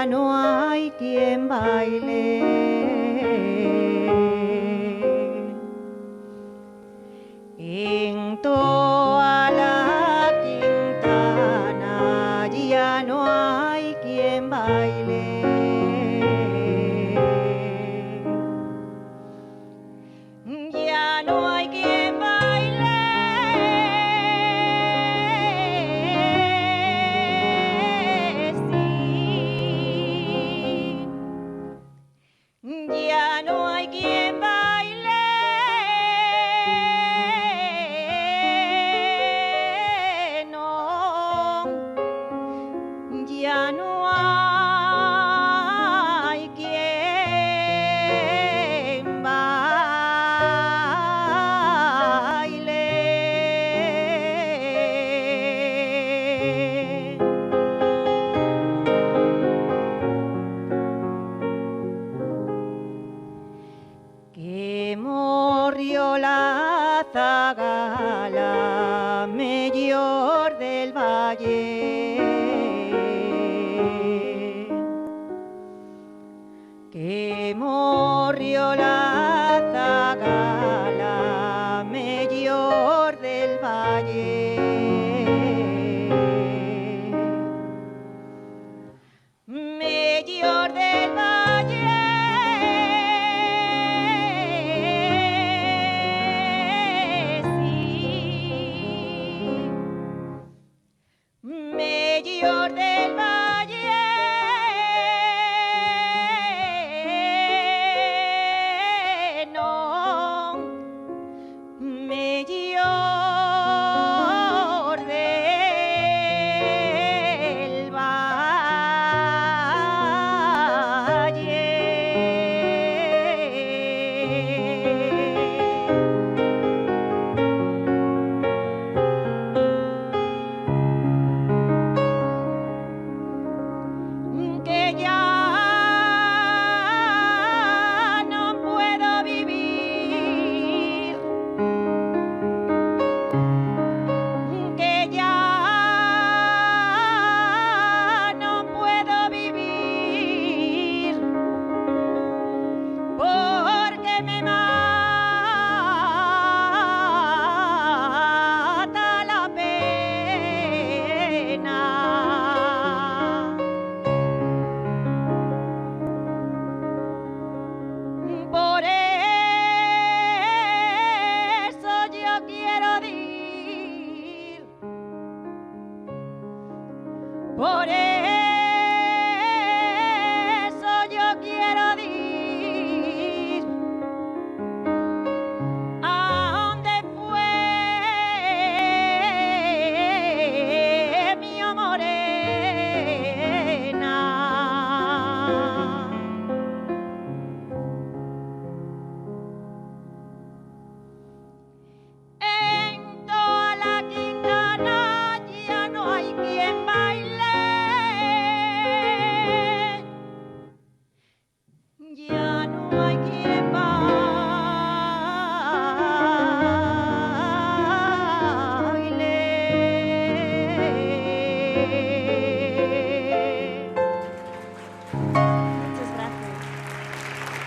ya no hay quien baile. En toda la Quintana ya no hay quien baile. Ya no hay quien baile. Sí. Ya no hay quien baile. No. Ya no hay quien baile. Que murió la zagala mayor del valle, que murió la zagala mayor del valle, mayor del